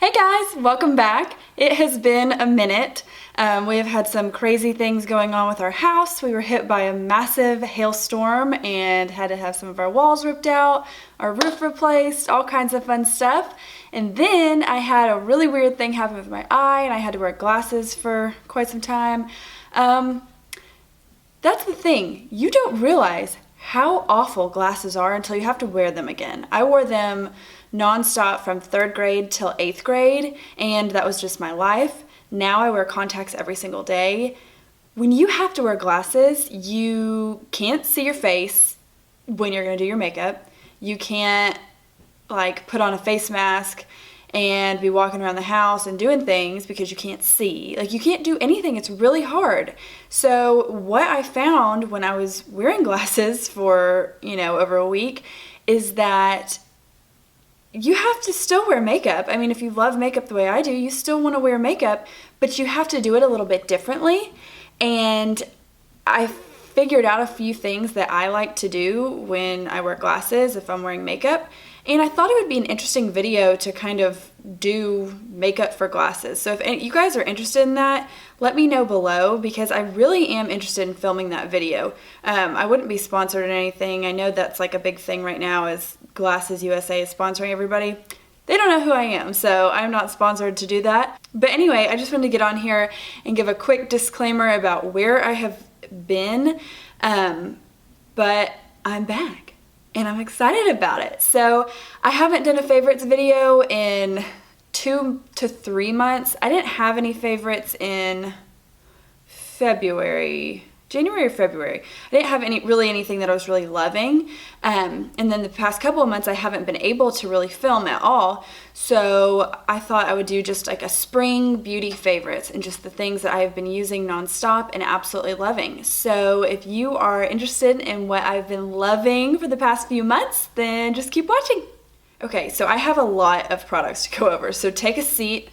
Hey guys, welcome back. It has been a minute. We have had some crazy things going on with our house. We were hit by a massive hailstorm and had to have some of our walls ripped out, our roof replaced, all kinds of fun stuff. And then I had a really weird thing happen with my eye and I had to wear glasses for quite some time. That's the thing. You don't realize how awful glasses are until you have to wear them again. I wore them nonstop from 3rd grade till 8th grade, and that was just my life. Now I wear contacts every single day. When you have to wear glasses, you can't see your face when you're gonna do your makeup. You can't put on a face mask and be walking around the house and doing things because you can't see. You can't do anything. It's really hard. So what I found when I was wearing glasses for, over a week is that you have to still wear makeup. I mean, if you love makeup the way I do, you still want to wear makeup, but you have to do it a little bit differently. And I figured out a few things that I like to do when I wear glasses if I'm wearing makeup. And I thought it would be an interesting video to kind of do makeup for glasses. So if you guys are interested in that, let me know below because I really am interested in filming that video. I wouldn't be sponsored or anything. I know that's a big thing right now is Glasses USA is sponsoring everybody. They don't know who I am, so I'm not sponsored to do that. But anyway, I just wanted to get on here and give a quick disclaimer about where I have been, but I'm back. And I'm excited about it. So I haven't done a favorites video in 2 to 3 months. I didn't have any favorites in January or February. I didn't have anything that I was really loving. And then the past couple of months I haven't been able to really film at all. So I thought I would do just a spring beauty favorites and just the things that I have been using nonstop and absolutely loving. So if you are interested in what I've been loving for the past few months, then just keep watching. Okay, so I have a lot of products to go over. So take a seat,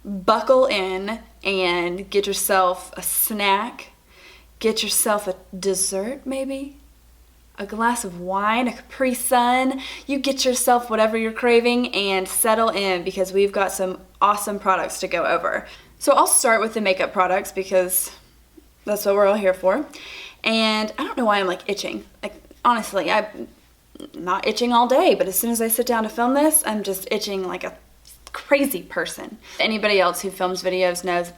buckle in, and get yourself a snack. Get yourself a dessert, maybe? A glass of wine, a Capri Sun. You get yourself whatever you're craving and settle in because we've got some awesome products to go over. So I'll start with the makeup products because that's what we're all here for. And I don't know why I'm itching. Honestly, I'm not itching all day, but as soon as I sit down to film this, I'm just itching like a crazy person. Anybody else who films videos knows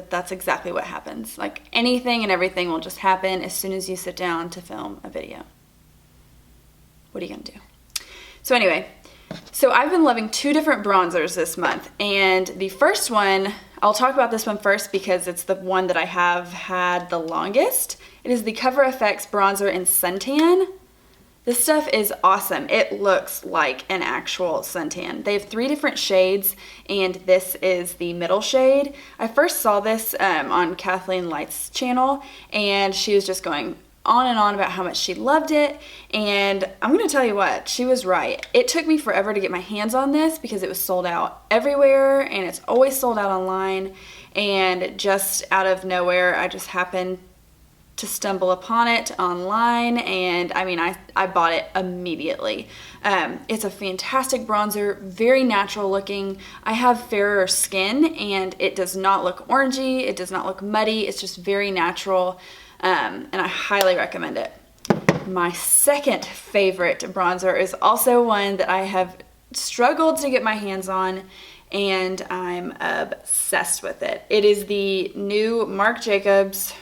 that's exactly what happens. Anything and everything will just happen as soon as you sit down to film a video. What are you gonna do? So anyway, I've been loving 2 different bronzers this month, and the first one, I'll talk about this one first because it's the one that I have had the longest. It is the Cover FX bronzer in Suntan. This stuff is awesome. It looks like an actual suntan. They have 3 different shades, and this is the middle shade. I first saw this on Kathleen Light's channel, and she was just going on and on about how much she loved it, and I'm gonna tell you what, she was right. It took me forever to get my hands on this because it was sold out everywhere, and it's always sold out online, and just out of nowhere, I just happened to stumble upon it online, and I bought it immediately. It's a fantastic bronzer, very natural looking. I have fairer skin and it does not look orangey, it does not look muddy, it's just very natural, and I highly recommend it. My second favorite bronzer is also one that I have struggled to get my hands on, and I'm obsessed with it. It is the new Marc Jacobs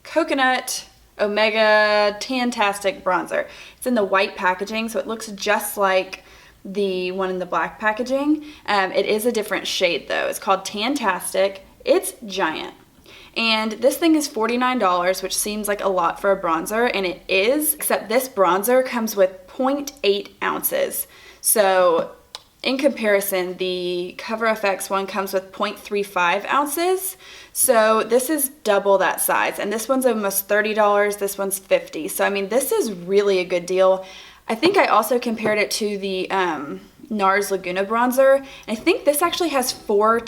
Coconut Omega Tantastic bronzer. It's in the white packaging, so it looks just like the one in the black packaging. It is a different shade though. It's called Tantastic. It's giant. And this thing is $49, which seems like a lot for a bronzer, and it is, except this bronzer comes with 0.8 ounces. So in comparison, the Cover FX one comes with 0.35 ounces. So this is double that size, and this one's almost $30, this one's $50. So this is really a good deal. I think I also compared it to the NARS Laguna bronzer, and I think this actually has 3 or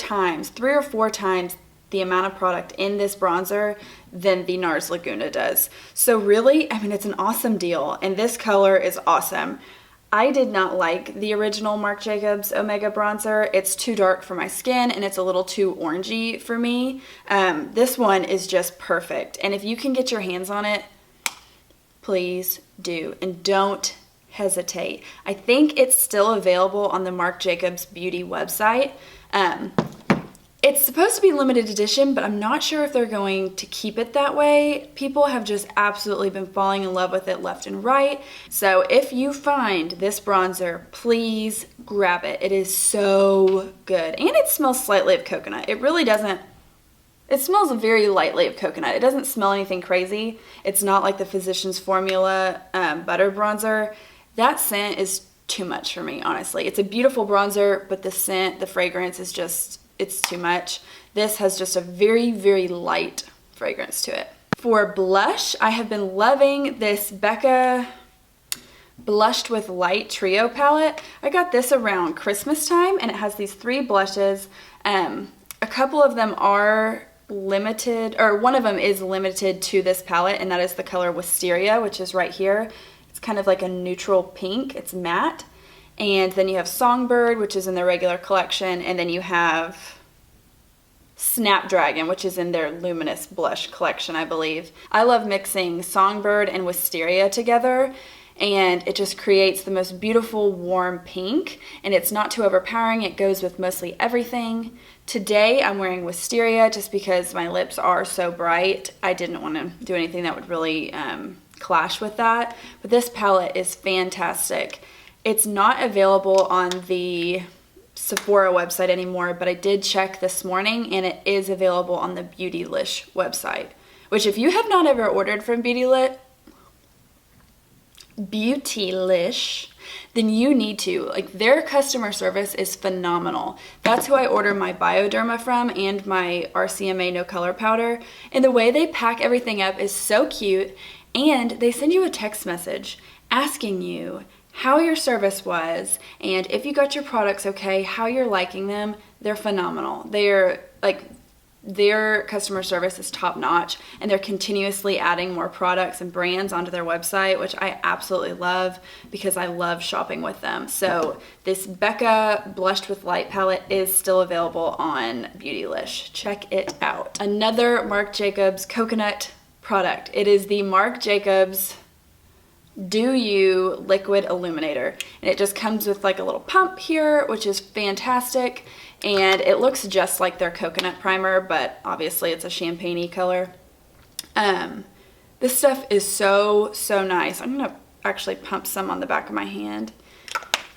4 times the amount of product in this bronzer than the NARS Laguna does. So really, it's an awesome deal, and this color is awesome. I did not like the original Marc Jacobs Omega bronzer. It's too dark for my skin and it's a little too orangey for me. This one is just perfect. And if you can get your hands on it, please do. And don't hesitate. I think it's still available on the Marc Jacobs Beauty website. It's supposed to be limited edition, but I'm not sure if they're going to keep it that way. People have just absolutely been falling in love with it left and right. So if you find this bronzer, please grab it. It is so good. And it smells slightly of coconut. It really doesn't. It smells very lightly of coconut. It doesn't smell anything crazy. It's not like the Physicians Formula butter bronzer. That scent is too much for me, honestly. It's a beautiful bronzer, but the scent, the fragrance is just, it's too much. This has just a very, very light fragrance to it. For blush, I have been loving this Becca Blushed with Light Trio palette. I got this around Christmas time, and it has these 3 blushes. A couple of them are limited, or one of them is limited to this palette, and that is the color Wisteria, which is right here. It's kind of like a neutral pink. It's matte. And then you have Songbird, which is in their regular collection, and then you have Snapdragon, which is in their Luminous Blush collection, I believe. I love mixing Songbird and Wisteria together, and it just creates the most beautiful warm pink, and it's not too overpowering. It goes with mostly everything. Today I'm wearing Wisteria just because my lips are so bright. I didn't want to do anything that would really clash with that, but this palette is fantastic. It's not available on the Sephora website anymore, but I did check this morning and it is available on the Beautylish website, which if you have not ever ordered from Beautylish, then you need to. Like, their customer service is phenomenal. That's who I order my Bioderma from and my RCMA No Color Powder. And the way they pack everything up is so cute, and they send you a text message asking you how your service was, and if you got your products okay, how you're liking them. They're phenomenal. They're like, their customer service is top notch, and they're continuously adding more products and brands onto their website, which I absolutely love because I love shopping with them. So this Becca Blushed with Light palette is still available on Beautylish. Check it out. Another Marc Jacobs coconut product. It is the Marc Jacobs Do You Liquid Illuminator, and it just comes with like a little pump here, which is fantastic, and it looks just like their coconut primer, but obviously it's a champagne-y color. This stuff is so nice. I'm gonna actually pump some on the back of my hand.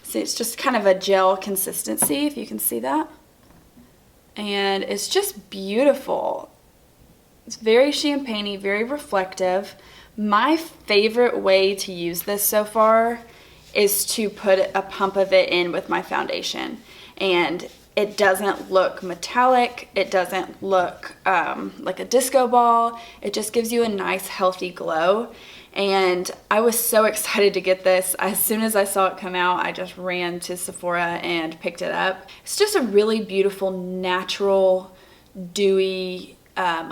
See, it's just kind of a gel consistency, if you can see that, and it's just beautiful. It's very champagne-y, very reflective. My favorite way to use this so far is to put a pump of it in with my foundation, and it doesn't look metallic. It doesn't look like a disco ball. It just gives you a nice healthy glow, and I was so excited to get this. As soon as I saw it come out, I just ran to Sephora and picked it up. It's just a really beautiful, natural, dewy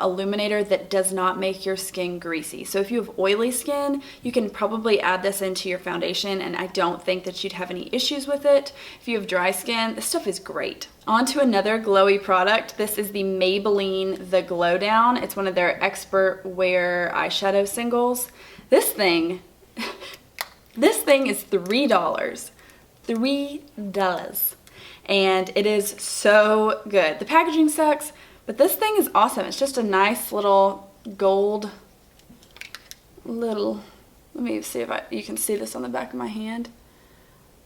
illuminator that does not make your skin greasy. So if you have oily skin, you can probably add this into your foundation, and I don't think that you'd have any issues with it. If you have dry skin, this stuff is great. On to another glowy product. This is the Maybelline The Glow Down. It's one of their expert wear eyeshadow singles. This thing is $3. $3. And it is so good. The packaging sucks, but this thing is awesome. It's just a nice little gold let me see if you can see this on the back of my hand.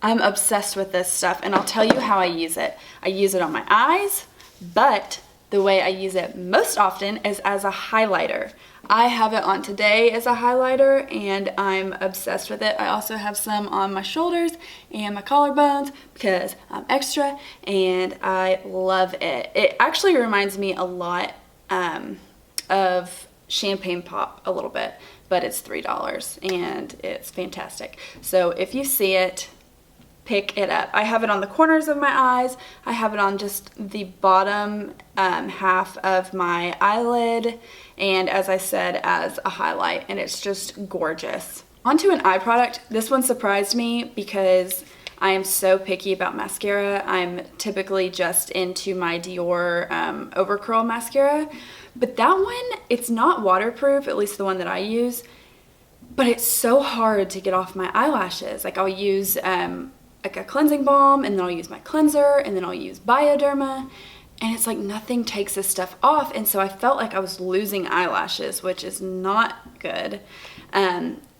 I'm obsessed with this stuff, and I'll tell you how I use it. I use it on my eyes, but the way I use it most often is as a highlighter. I have it on today as a highlighter, and I'm obsessed with it. I also have some on my shoulders and my collarbones because I'm extra, and I love it. It actually reminds me a lot of Champagne Pop a little bit, but it's $3 and it's fantastic. So if you see it, pick it up. I have it on the corners of my eyes. I have it on just the bottom half of my eyelid, and as I said, as a highlight, and it's just gorgeous. Onto an eye product. This one surprised me because I am so picky about mascara. I'm typically just into my Dior Overcurl mascara. But that one, it's not waterproof, at least the one that I use. But it's so hard to get off my eyelashes. Like I'll use like a cleansing balm, and then I'll use my cleanser, and then I'll use Bioderma. And it's like nothing takes this stuff off. And so I felt like I was losing eyelashes, which is not good.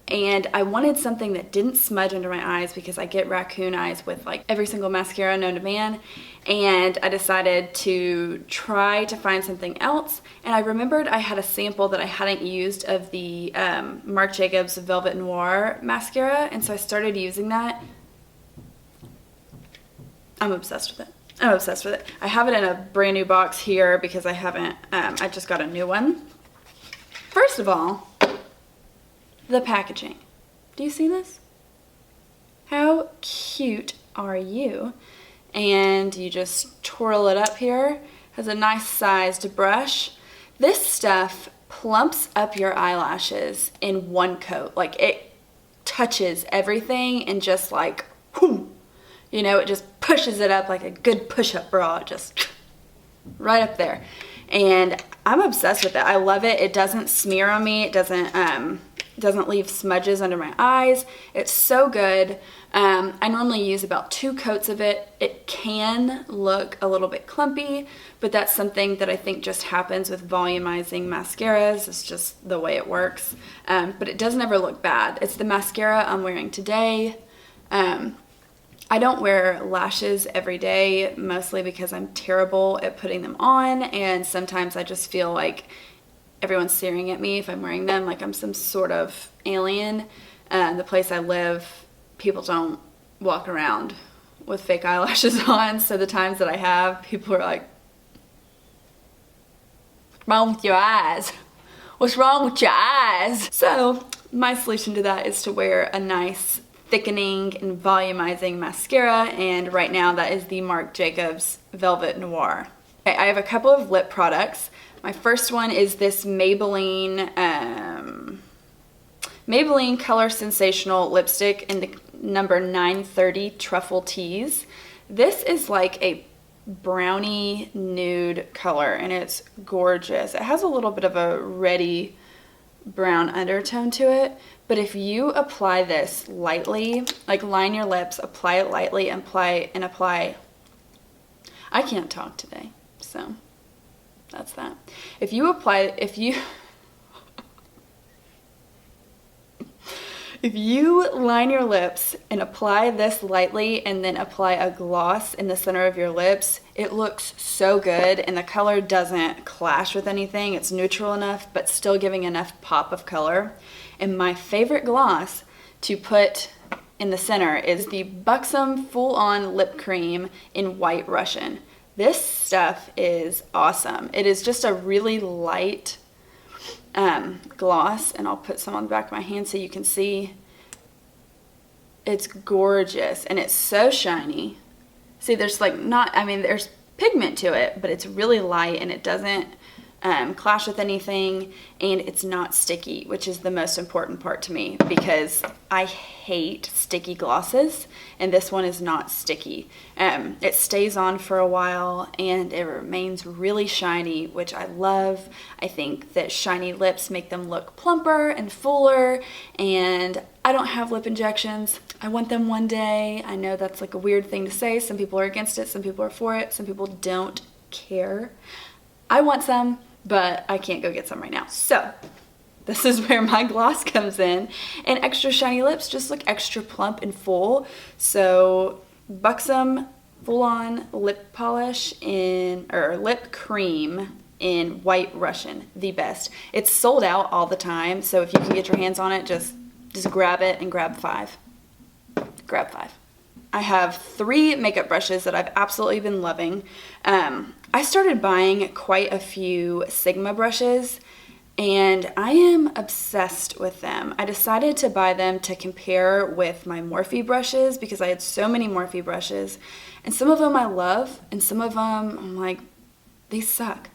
And I wanted something that didn't smudge under my eyes because I get raccoon eyes with like every single mascara known to man. And I decided to try to find something else. And I remembered I had a sample that I hadn't used of the Marc Jacobs Velvet Noir mascara. And so I started using that. I'm obsessed with it. I'm obsessed with it. I have it in a brand new box here because I haven't, I just got a new one. First of all, the packaging. Do you see this? How cute are you? And you just twirl it up here. Has a nice sized brush. This stuff plumps up your eyelashes in one coat. Like it touches everything and just like, whoom, you know, it just pushes it up like a good push-up bra, just right up there. And I'm obsessed with it. I love it. It doesn't smear on me. It doesn't leave smudges under my eyes. It's so good. I normally use about 2 coats of it. It can look a little bit clumpy, but that's something that I think just happens with volumizing mascaras. It's just the way it works. But it doesn't ever look bad. It's the mascara I'm wearing today. I don't wear lashes every day, mostly because I'm terrible at putting them on, and sometimes I just feel like everyone's staring at me if I'm wearing them, like I'm some sort of alien. The place I live, people don't walk around with fake eyelashes on, so the times that I have, people are like, what's wrong with your eyes? What's wrong with your eyes? So my solution to that is to wear a nice thickening and volumizing mascara, and right now that is the Marc Jacobs Velvet Noir. Okay, I have a couple of lip products. My first one is this Maybelline Color Sensational lipstick in the number 930 Truffle Tease. This is like a brownie nude color, and it's gorgeous. It has a little bit of a reddy brown undertone to it, but if you apply this lightly, like line your lips, apply it lightly, and apply. I can't talk today, so that's that. If you line your lips and apply this lightly and then apply a gloss in the center of your lips, it looks so good, and the color doesn't clash with anything. It's neutral enough, but still giving enough pop of color. And my favorite gloss to put in the center is the Buxom Full On Lip Cream in White Russian. This stuff is awesome. It is just a really light gloss, and I'll put some on the back of my hand so you can see. It's gorgeous, and it's so shiny. See, there's like there's pigment to it, but it's really light, and it doesn't clash with anything, and it's not sticky, which is the most important part to me because I hate sticky glosses, and this one is not sticky. It stays on for a while, and it remains really shiny, which I love. I think that shiny lips make them look plumper and fuller, and I don't have lip injections. I want them one day. I know that's like a weird thing to say. Some people are against it, some people are for it, some people don't care. I want some, but I can't go get some right now. So this is where my gloss comes in, and extra shiny lips just look extra plump and full. So Buxom Full On Lip Polish lip cream in White Russian, the best. It's sold out all the time, so if you can get your hands on it, just grab it and grab 5. Grab 5. I have 3 makeup brushes that I've absolutely been loving. I started buying quite a few Sigma brushes, and I am obsessed with them. I decided to buy them to compare with my Morphe brushes because I had so many Morphe brushes, and some of them I love, and some of them I'm like, these suck.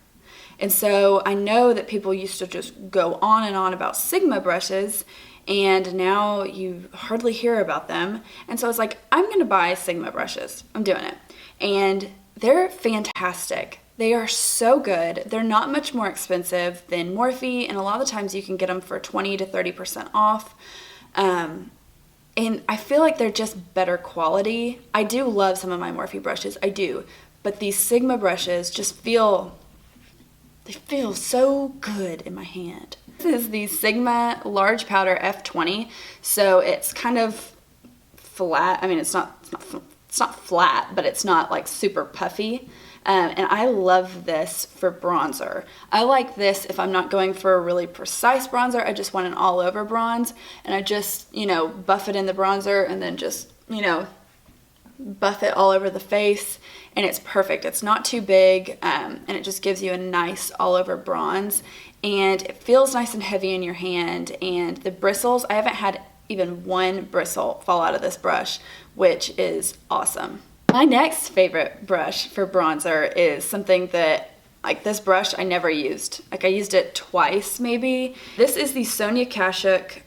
And so I know that people used to just go on and on about Sigma brushes, and now you hardly hear about them. And so I was like, I'm going to buy Sigma brushes. I'm doing it. And they're fantastic. They are so good. They're not much more expensive than Morphe, and a lot of the times you can get them for 20 to 30% off. And I feel like they're just better quality. I do love some of my Morphe brushes, I do. But these Sigma brushes just feel so good in my hand. This is the Sigma Large Powder F20. So it's kind of flat. I mean, it's not flat, but it's not like super puffy. And I love this for bronzer. I like this if I'm not going for a really precise bronzer. I just want an all over bronze, and I just, buff it in the bronzer and then just, buff it all over the face, and it's perfect. It's not too big, and it just gives you a nice all over bronze, and it feels nice and heavy in your hand. And the bristles, I haven't had even one bristle fall out of this brush, which is awesome. My next favorite brush for bronzer is something that, like, this brush I never used. Like, I used it twice maybe. This is the Sonia Kashuk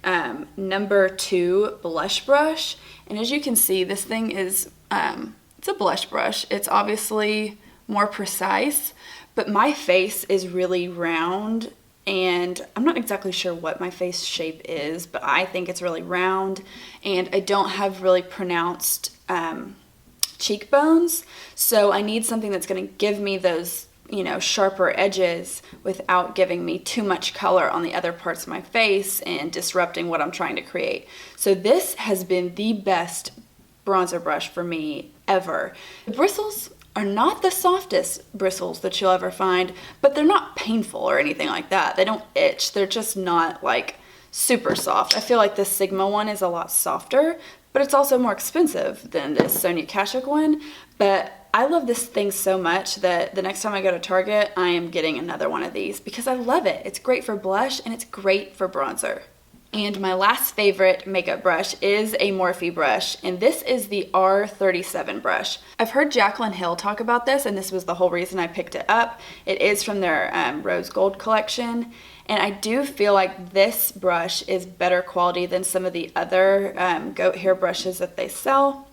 number 2 blush brush. And as you can see, this thing is, it's a blush brush. It's obviously more precise, but my face is really round, and I'm not exactly sure what my face shape is, but I think it's really round, and I don't have really pronounced cheekbones, so I need something that's going to give me those, sharper edges without giving me too much color on the other parts of my face and disrupting what I'm trying to create. So this has been the best bronzer brush for me ever. The bristles are not the softest bristles that you'll ever find, but they're not painful or anything like that. They don't itch. They're just not like super soft. I feel like the Sigma one is a lot softer, but it's also more expensive than this Sonia Kashuk one. But I love this thing so much that the next time I go to Target, I am getting another one of these because I love it. It's great for blush and it's great for bronzer. And my last favorite makeup brush is a Morphe brush, and this is the R37 brush. I've heard Jaclyn Hill talk about this, and this was the whole reason I picked it up. It is from their Rose Gold collection, and I do feel like this brush is better quality than some of the other goat hair brushes that they sell.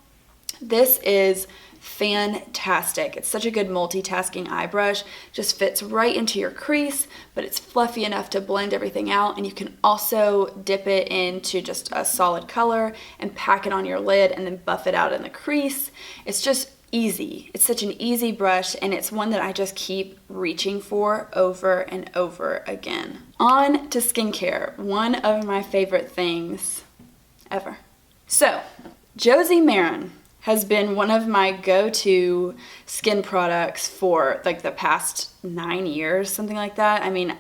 This is fantastic. It's such a good multitasking eye brush. Just fits right into your crease, but it's fluffy enough to blend everything out, and you can also dip it into just a solid color and pack it on your lid and then buff it out in the crease. It's just easy. It's such an easy brush, and it's one that I just keep reaching for over and over again. On to skincare, one of my favorite things ever. So, Josie Maran has been one of my go-to skin products for like the past 9 years, something like that. I mean,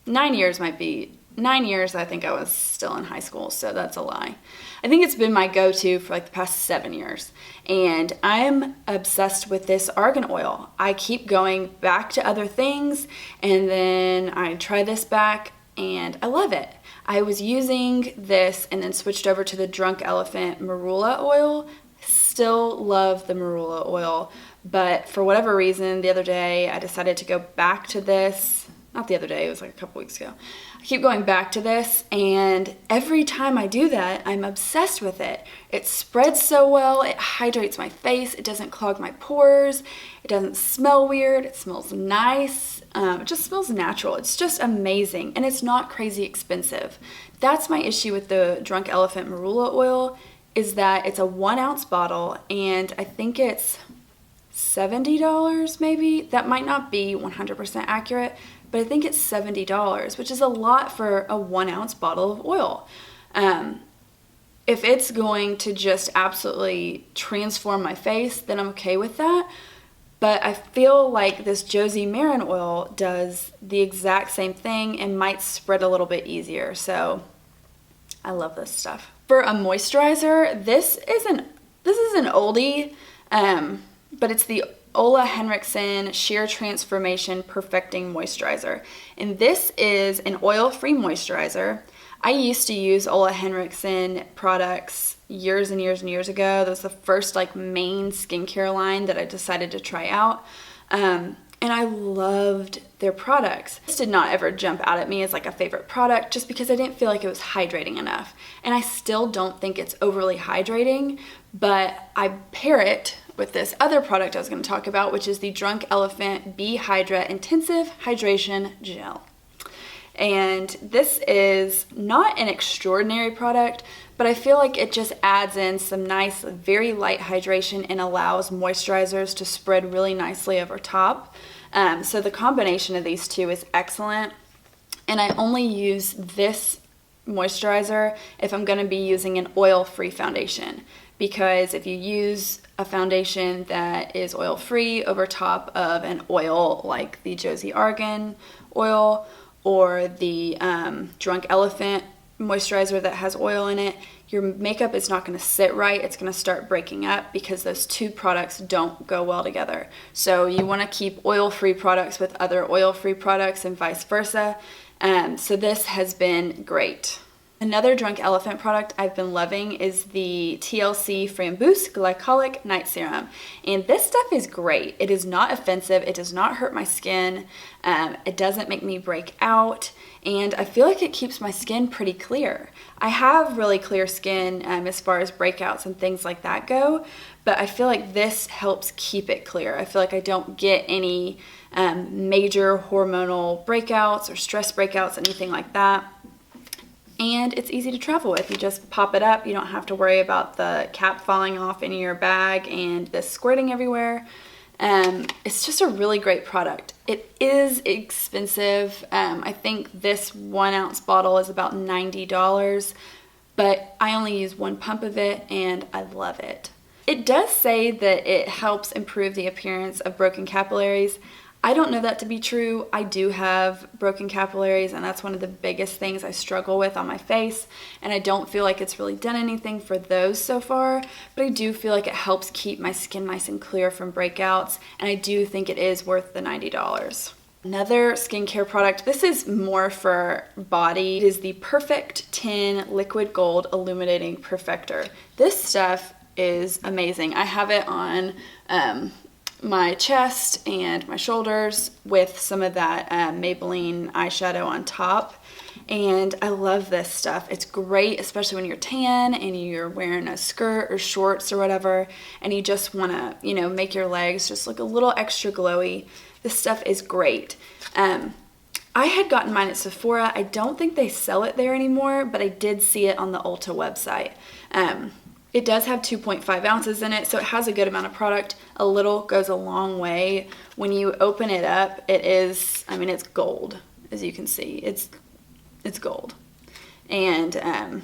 9 years might be, 9 years I think I was still in high school, so that's a lie. I think it's been my go-to for like the past 7 years, and I'm obsessed with this argan oil. I keep going back to other things, and then I try this back, and I love it. I was using this and then switched over to the Drunk Elephant marula oil. Still love the marula oil, but for whatever reason, the other day I decided to go back to this. Not the other day, it was like a couple weeks ago. I keep going back to this, and every time I do that, I'm obsessed with it. It spreads so well, it hydrates my face, it doesn't clog my pores, it doesn't smell weird, it smells nice, it just smells natural. It's just amazing, and it's not crazy expensive. That's my issue with the Drunk Elephant marula oil, is that it's a 1 ounce bottle, and I think it's $70 maybe. That might not be 100% accurate, but I think it's $70, which is a lot for a 1 ounce bottle of oil. If it's going to just absolutely transform my face, then I'm okay with that. But I feel like this Josie Maran oil does the exact same thing and might spread a little bit easier. So I love this stuff. For a moisturizer, this is an oldie, but it's the Ola Henriksen Sheer Transformation Perfecting Moisturizer. And this is an oil-free moisturizer. I used to use Ola Henriksen products years and years and years ago. That was the first like main skincare line that I decided to try out. And and I loved their products. This did not ever jump out at me as like a favorite product just because I didn't feel like it was hydrating enough. And I still don't think it's overly hydrating, but I pair it with this other product I was going to talk about, which is the Drunk Elephant Bee Hydra Intensive Hydration Gel. And this is not an extraordinary product, but I feel like it just adds in some nice, very light hydration and allows moisturizers to spread really nicely over top. So the combination of these two is excellent. And I only use this moisturizer if I'm going to be using an oil-free foundation, because if you use a foundation that is oil-free over top of an oil like the Josie Argan oil or the Drunk Elephant moisturizer that has oil in it, your makeup is not going to sit right. It's going to start breaking up because those two products don't go well together. So you want to keep oil-free products with other oil-free products and vice versa. So this has been great. Another Drunk Elephant product I've been loving is the TLC Framboos Glycolic Night Serum. And this stuff is great. It is not offensive. It does not hurt my skin. It doesn't make me break out. And I feel like it keeps my skin pretty clear. I have really clear skin as far as breakouts and things like that go, but I feel like this helps keep it clear. I feel like I don't get any major hormonal breakouts or stress breakouts, anything like that. And it's easy to travel with. You just pop it up. You don't have to worry about the cap falling off in your bag and this squirting everywhere. It's just a really great product. It is expensive. I think this 1 ounce bottle is about $90, but I only use 1 pump of it and I love it. It does say that it helps improve the appearance of broken capillaries. I don't know that to be true. I do have broken capillaries, and that's one of the biggest things I struggle with on my face, and I don't feel like it's really done anything for those so far, but I do feel like it helps keep my skin nice and clear from breakouts, and I do think it is worth the $90. Another skincare product, this is more for body, it is the Perfect 10 Liquid Gold Illuminating Perfector. This stuff is amazing. I have it on my chest and my shoulders with some of that Maybelline eyeshadow on top, and I love this stuff. It's great, especially when you're tan and you're wearing a skirt or shorts or whatever, and you just want to, you know, make your legs just look a little extra glowy. This stuff is great. I had gotten mine at Sephora. I don't think they sell it there anymore, but I did see it on the Ulta website. It does have 2.5 ounces in it, so it has a good amount of product. A little goes a long way. When you open it up, it is, I mean, it's gold, as you can see. It's gold. And it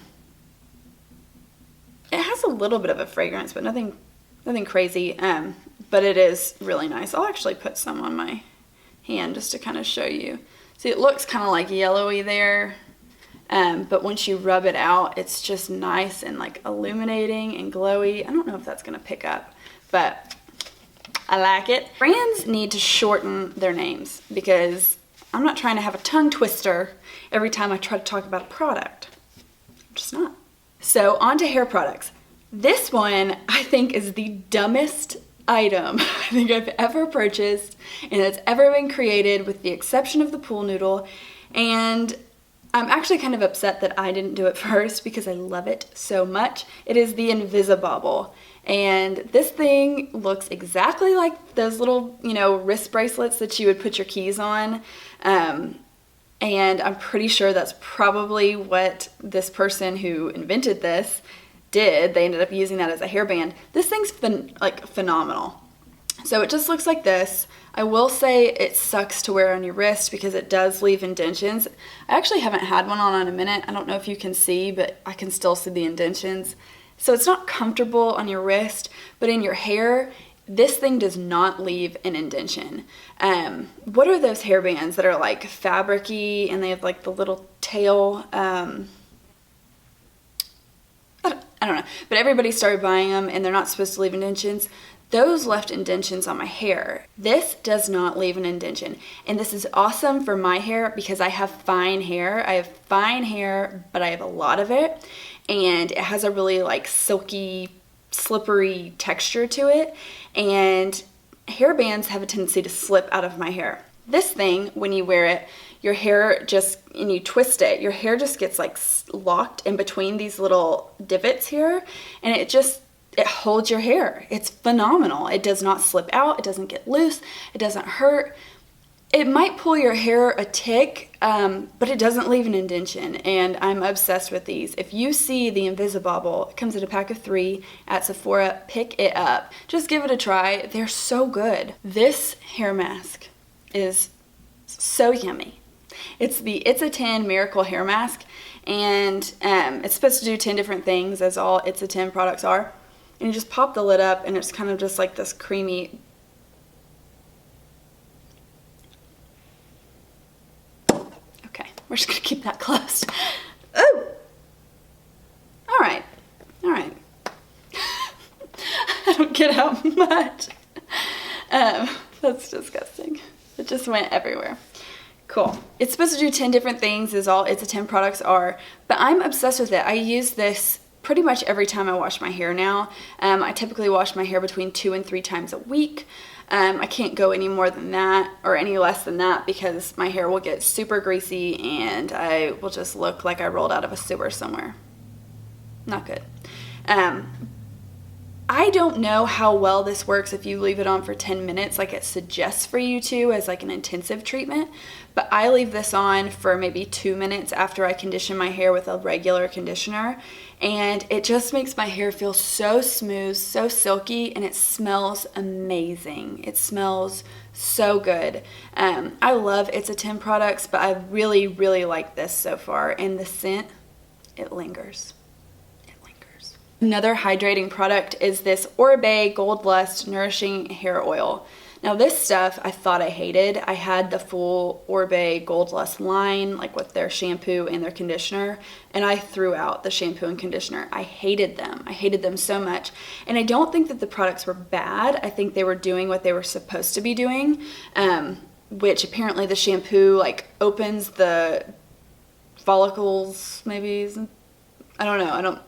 has a little bit of a fragrance, but nothing crazy. But it is really nice. I'll actually put some on my hand just to kind of show you. See, it looks kind of like yellowy there. But once you rub it out, it's just nice and like illuminating and glowy. I don't know if that's going to pick up, but I like it. Brands need to shorten their names because I'm not trying to have a tongue twister every time I try to talk about a product. I'm just not. So on to hair products. This one I think is the dumbest item I think I've ever purchased and that's ever been created, with the exception of the pool noodle. And I'm actually kind of upset that I didn't do it first because I love it so much. It is the Invisibobble. And this thing looks exactly like those little, you know, wrist bracelets that you would put your keys on. And I'm pretty sure that's probably what this person who invented this did. They ended up using that as a hairband. This thing's phenomenal. So it just looks like this. I will say it sucks to wear on your wrist because it does leave indentions. I actually haven't had one on in a minute. I don't know if you can see, but I can still see the indentions. So it's not comfortable on your wrist, but in your hair, this thing does not leave an indention. What are those hairbands that are like fabric-y and they have like the little tail? I don't know, but everybody started buying them and they're not supposed to leave indentions. Those left indentions on my hair. This does not leave an indention. And this is awesome for my hair because I have fine hair. I have fine hair, but I have a lot of it. And it has a really like silky, slippery texture to it. And hair bands have a tendency to slip out of my hair. This thing, when you wear it, your hair just, and you twist it, your hair just gets like locked in between these little divots here, and it holds your hair. It's phenomenal. It does not slip out. It doesn't get loose. It doesn't hurt. It might pull your hair a tick, but it doesn't leave an indentation, and I'm obsessed with these. If you see the Invisibobble, it comes in a pack of 3 at Sephora, pick it up. Just give it a try. They're so good. This hair mask is so yummy. It's the It's a 10 Miracle Hair Mask, and it's supposed to do 10 different things, as all It's a 10 products are. And you just pop the lid up, and it's kind of just like this creamy. Okay, we're just gonna keep that closed. Oh! All right. I don't get out much. That's disgusting. It just went everywhere. Cool. It's supposed to do 10 different things, as all It's a 10 products are, but I'm obsessed with it. I use this pretty much every time I wash my hair now. I typically wash my hair between 2 and 3 times a week. I can't go any more than that or any less than that because my hair will get super greasy and I will just look like I rolled out of a sewer somewhere. Not good. I don't know how well this works if you leave it on for 10 minutes like it suggests for you to as like an intensive treatment, but I leave this on for maybe 2 minutes after I condition my hair with a regular conditioner, and it just makes my hair feel so smooth, so silky, and it smells amazing. It smells so good. I love It's a 10 products, but I really, really like this so far, and the scent, it lingers. Another hydrating product is this Oribe Gold Lust Nourishing Hair Oil. Now this stuff I thought I hated. I had the full Oribe Gold Lust line, like with their shampoo and their conditioner, and I threw out the shampoo and conditioner. I hated them. I hated them so much. And I don't think that the products were bad. I think they were doing what they were supposed to be doing, which apparently the shampoo like opens the follicles, maybe. I don't know.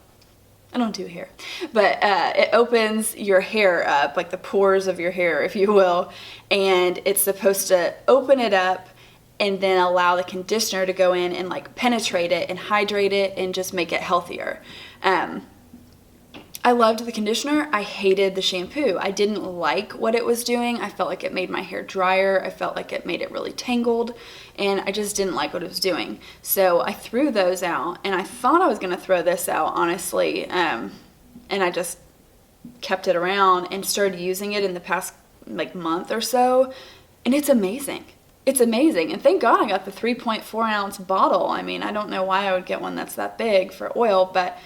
I don't do hair, but it opens your hair up, like the pores of your hair, if you will, and it's supposed to open it up and then allow the conditioner to go in and like penetrate it and hydrate it and just make it healthier. I loved the conditioner. I hated the shampoo. I didn't like what it was doing. I felt like it made my hair drier. I felt like it made it really tangled, and I just didn't like what it was doing. So I threw those out, and I thought I was going to throw this out, honestly, and I just kept it around and started using it in the past like month or so, and it's amazing. It's amazing, and thank God I got the 3.4 ounce bottle. I mean, I don't know why I would get one that's that big for oil, but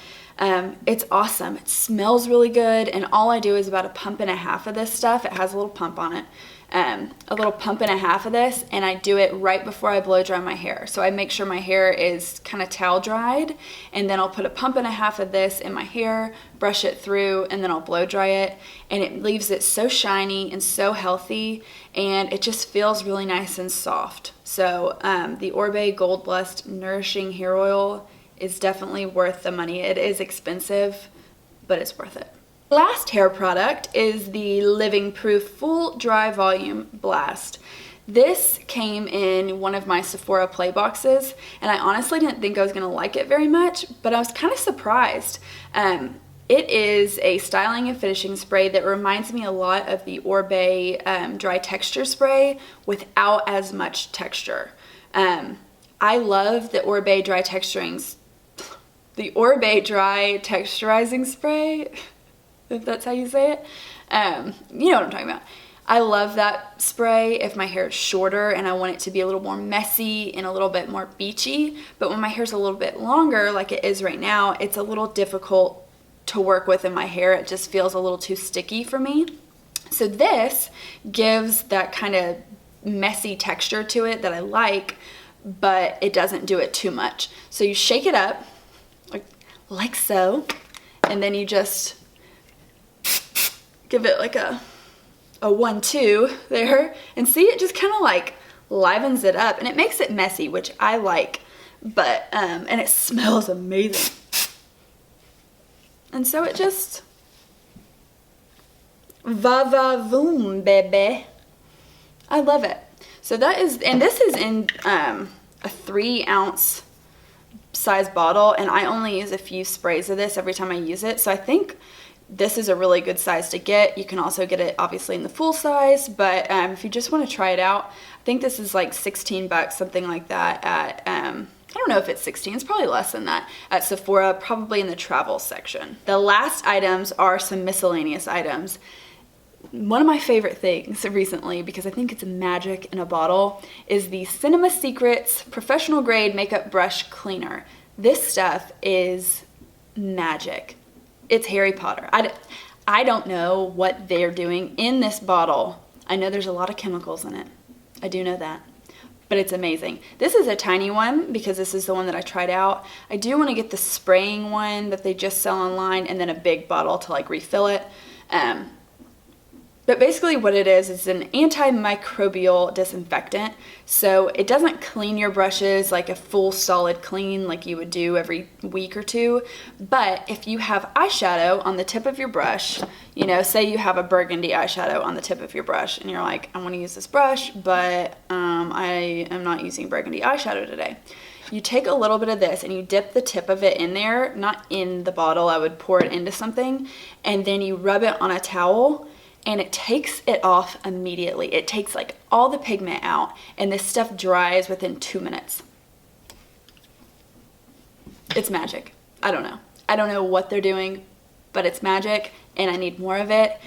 it's awesome. It smells really good, and all I do is about 1.5 pumps of this stuff. It has a little pump on it. A little 1.5 pumps of this, and I do it right before I blow dry my hair. So I make sure my hair is kind of towel dried, and then I'll put 1.5 pumps of this in my hair, brush it through, and then I'll blow dry it, and it leaves it so shiny and so healthy, and it just feels really nice and soft. So the Oribe Gold Lust Nourishing Hair Oil is definitely worth the money. It is expensive, but it's worth it. Last hair product is the Living Proof Full Dry Volume Blast. This came in one of my Sephora play boxes, and I honestly didn't think I was going to like it very much, but I was kind of surprised. It is a styling and finishing spray that reminds me a lot of the Oribe Dry Texture Spray without as much texture. I love the Oribe Dry Texturizing Spray, if that's how you say it. You know what I'm talking about. I love that spray if my hair is shorter and I want it to be a little more messy and a little bit more beachy, but when my hair's a little bit longer like it is right now, it's a little difficult to work with in my hair. It just feels a little too sticky for me. So this gives that kind of messy texture to it that I like, but it doesn't do it too much. So you shake it up like so, and then you just give it like a 1-2 there, and see, it just kind of like livens it up, and it makes it messy, which I like, but and it smells amazing. And so it just Va va voom, baby. I love it. So that is, and this is in a 3-ounce size bottle, and I only use a few sprays of this every time I use it. So I think this is a really good size to get. You can also get it obviously in the full size, but if you just want to try it out, I think this is like 16 bucks, something like that at, I don't know if it's 16, it's probably less than that, at Sephora, probably in the travel section. The last items are some miscellaneous items. One of my favorite things recently, because I think it's magic in a bottle, is the Cinema Secrets Professional Grade Makeup Brush Cleaner. This stuff is magic. It's Harry Potter. I don't know what they're doing in this bottle. I know there's a lot of chemicals in it. I do know that. But it's amazing. This is a tiny one because this is the one that I tried out. I do want to get the spraying one that they just sell online, and then a big bottle to like refill it. But basically what it is an antimicrobial disinfectant. So it doesn't clean your brushes like a full solid clean like you would do every week or two. But if you have eyeshadow on the tip of your brush, you know, say you have a burgundy eyeshadow on the tip of your brush and you're like, I want to use this brush, but I am not using burgundy eyeshadow today. You take a little bit of this and you dip the tip of it in there, not in the bottle, I would pour it into something, and then you rub it on a towel, and it takes it off immediately. It takes like all the pigment out, and this stuff dries within 2 minutes. It's magic. I don't know. I don't know what they're doing, but it's magic, and I need more of it.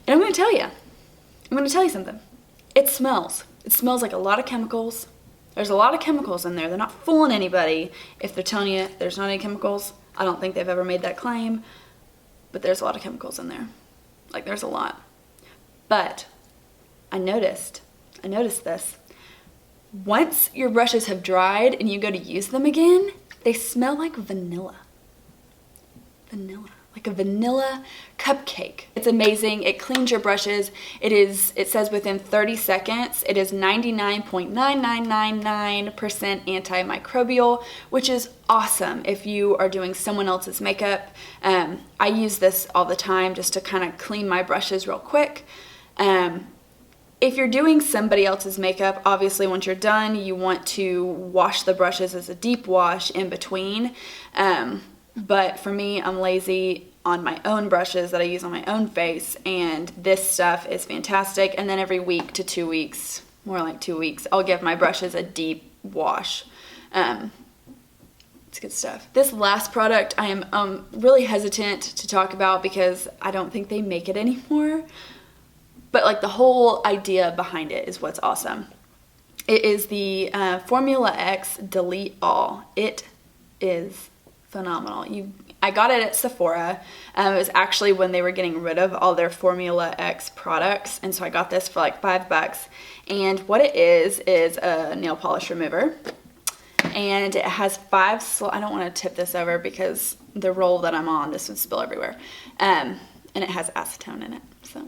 And I'm gonna tell you. I'm gonna tell you something. It smells. It smells like a lot of chemicals. There's a lot of chemicals in there. They're not fooling anybody if they're telling you there's not any chemicals. I don't think they've ever made that claim, but there's a lot of chemicals in there. Like, there's a lot. But I noticed this. Once your brushes have dried and you go to use them again, they smell like vanilla. Vanilla. Like a vanilla cupcake. It's amazing. It cleans your brushes. It says within 30 seconds. It is 99.9999% antimicrobial, which is awesome if you are doing someone else's makeup. I use this all the time just to kind of clean my brushes real quick. If you're doing somebody else's makeup, obviously once you're done, you want to wash the brushes as a deep wash in between. But for me, I'm lazy on my own brushes that I use on my own face, and this stuff is fantastic. And then every week to 2 weeks, more like 2 weeks, I'll give my brushes a deep wash. It's good stuff. This last product I am really hesitant to talk about because I don't think they make it anymore. But like the whole idea behind it is what's awesome. It is the Formula X Delete All. It is phenomenal. I got it at Sephora. It was actually when they were getting rid of all their Formula X products, and so I got this for like $5. And what it is a nail polish remover, and it has 5 slots. I don't want to tip this over because the roll that I'm on, this would spill everywhere. And it has acetone in it, so.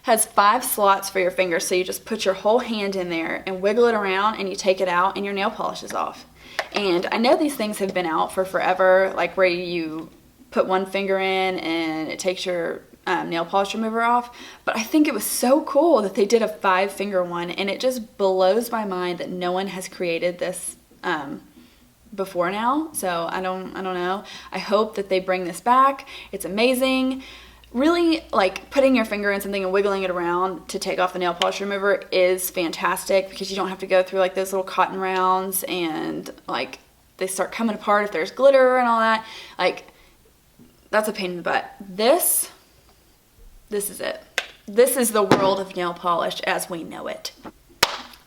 Has 5 slots for your fingers, so you just put your whole hand in there and wiggle it around, and you take it out and your nail polish is off. And I know these things have been out for forever, like where you put one finger in and it takes your nail polish remover off, but I think it was so cool that they did a 5-finger one, and it just blows my mind that no one has created this before now. So I don't know. I hope that they bring this back. It's amazing. Really, like, putting your finger in something and wiggling it around to take off the nail polish remover is fantastic because you don't have to go through like those little cotton rounds and like they start coming apart if there's glitter and all that. Like, that's a pain in the butt. This is it. This is the world of nail polish as we know it.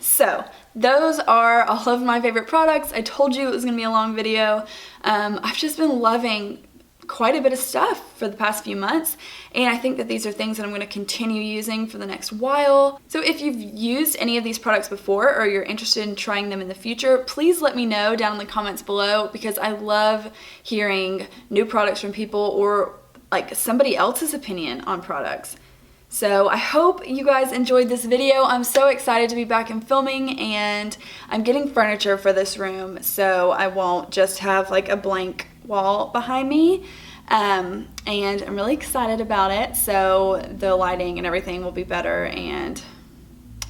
So those are all of my favorite products. I told you it was gonna be a long video. I've just been loving quite a bit of stuff for the past few months, and I think that these are things that I'm going to continue using for the next while. So if you've used any of these products before or you're interested in trying them in the future, please let me know down in the comments below, because I love hearing new products from people or like somebody else's opinion on products. So I hope you guys enjoyed this video. I'm so excited to be back in filming, and I'm getting furniture for this room so I won't just have like a blank wall behind me. And I'm really excited about it. So the lighting and everything will be better, and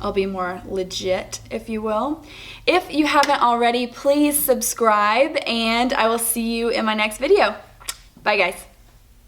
I'll be more legit, if you will. If you haven't already, please subscribe, and I will see you in my next video. Bye, guys.